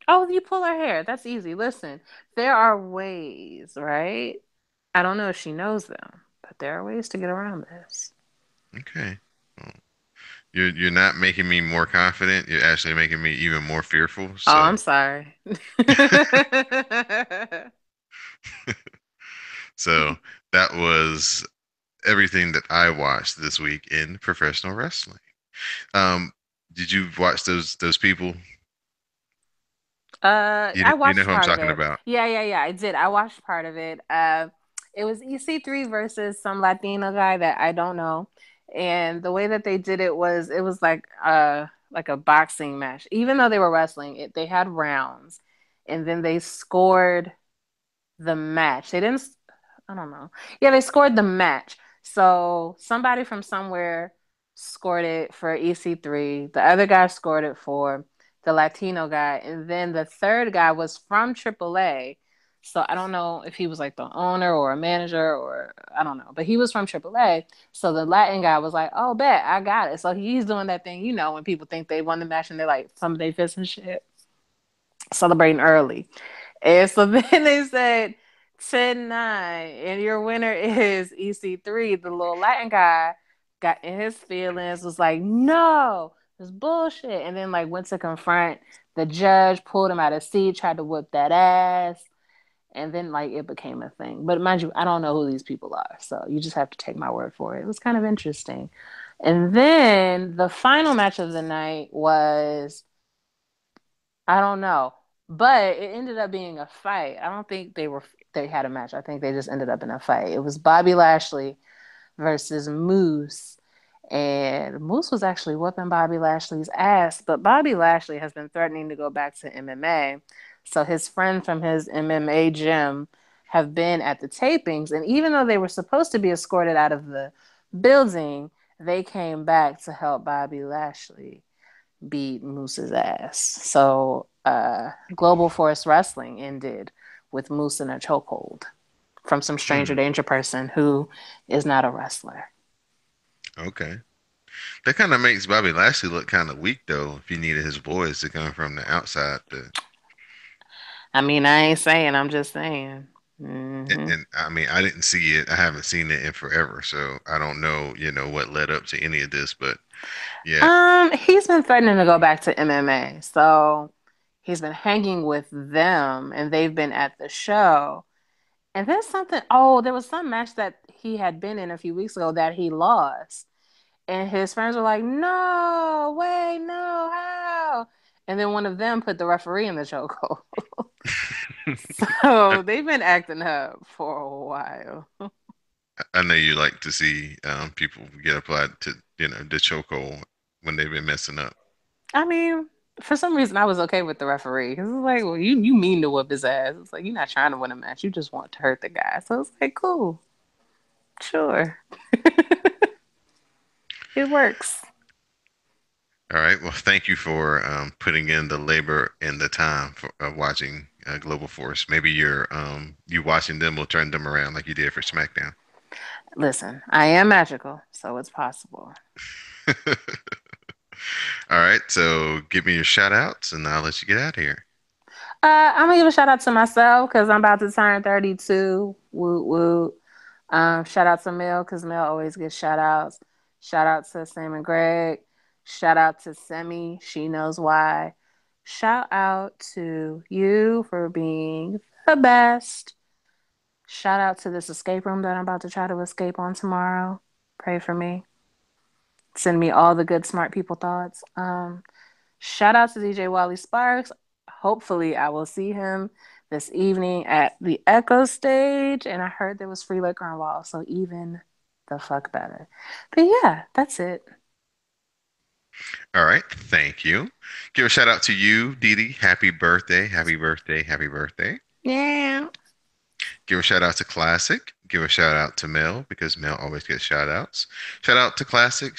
Oh, you pull her hair. That's easy. Listen, there are ways, right? I don't know if she knows them, but there are ways to get around this. Okay. Well, you're not making me more confident. You're actually making me even more fearful. Oh, I'm So sorry. So that was everything that I watched this week in professional wrestling. Um, did you watch those people? I You know watched who I'm part of talking it. about? Yeah, I did. I watched part of it. It was EC3 versus some Latino guy that I don't know. And the way that they did it was like a boxing match. Even though they were wrestling, they had rounds and then they scored the match. They didn't, I don't know. Yeah, they scored the match. So somebody from somewhere scored it for EC3. The other guy scored it for the Latino guy. And then the third guy was from AAA. So I don't know if he was like the owner or a manager or I don't know, but he was from AAA. So the Latin guy was like, "Oh, bet I got it." So he's doing that thing, when people think they won the match and they're like some of their fists and shit, celebrating early. And so then they said 10-9, and your winner is EC3. The little Latin guy got in his feelings, was like, no, it's bullshit. And then like went to confront the judge, pulled him out of his seat, tried to whip that ass. And then like it became a thing. But mind you, I don't know who these people are. So you just have to take my word for it. It was kind of interesting. And then the final match of the night was I don't know. But it ended up being a fight. I don't think they had a match. I think they just ended up in a fight. It was Bobby Lashley versus Moose. And Moose was actually whooping Bobby Lashley's ass, but Bobby Lashley has been threatening to go back to MMA. So his friend from his MMA gym have been at the tapings, and even though they were supposed to be escorted out of the building, they came back to help Bobby Lashley beat Moose's ass. So Global Force Wrestling ended with Moose in a chokehold from some stranger Hmm. danger person who is not a wrestler. Okay. That kind of makes Bobby Lashley look kind of weak, though, if he needed his boys to come from the outside to. I mean, I ain't saying, I'm just saying. Hmm. And I mean, I didn't see it. I haven't seen it in forever, so I don't know, what led up to any of this. But yeah. He's been threatening to go back to MMA. So he's been hanging with them and they've been at the show. And there's something, oh, there was some match that he had been in a few weeks ago that he lost. And his friends were like, no, wait, no, how? And then one of them put the referee in the chokehold. I, So they've been acting up for a while. I know you like to see people get applied to, the chokehold when they've been messing up. I mean, for some reason, I was okay with the referee because it's like, well, you mean to whoop his ass. It's like you're not trying to win a match; you just want to hurt the guy. So it's like, cool, sure, it works. All right. Well, thank you for putting in the labor and the time for watching Global Force. Maybe you watching them will turn them around like you did for SmackDown. Listen, I am magical, so it's possible. All right. So give me your shout outs and I'll let you get out of here. I'm gonna give a shout out to myself because I'm about to turn 32. Woot woot. Shout out to Mel because Mel always gets shout outs. Shout out to Sam and Greg. Shout out to Semi. She knows why. Shout out to you for being the best. Shout out to this escape room that I'm about to try to escape on tomorrow. Pray for me. Send me all the good, smart people thoughts. Shout out to DJ Wally Sparks. Hopefully, I will see him this evening at the Echo stage. And I heard there was free liquor involved, so even the fuck better. But yeah, that's it. All right. Thank you. Give a shout out to you, Dee Dee. Happy birthday. Happy birthday. Happy birthday. Yeah. Give a shout out to Classic. Give a shout out to Mel because Mel always gets shout outs. Shout out to Classic.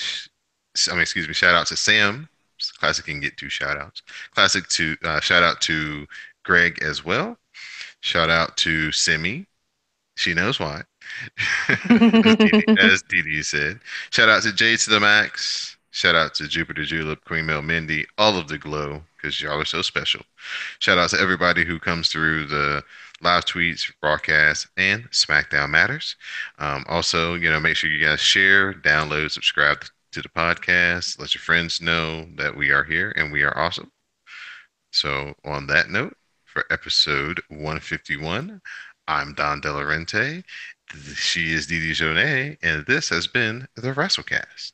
I mean, excuse me. Shout out to Sam. Classic can get two shout outs. Classic to shout out to Greg as well. Shout out to Simi. She knows why. As Dee Dee said. Shout out to Jade to the Max. Shout out to Jupiter Julep, Queen Mel Mindy, all of the glow, because y'all are so special. Shout out to everybody who comes through the live tweets, broadcasts, and SmackDown Matters. Also, make sure you guys share, download, subscribe to the podcast. Let your friends know that we are here and we are awesome. So, on that note, for episode 151, I'm Don Delarente. She is Didi Jonay, and this has been the Wrasslecast.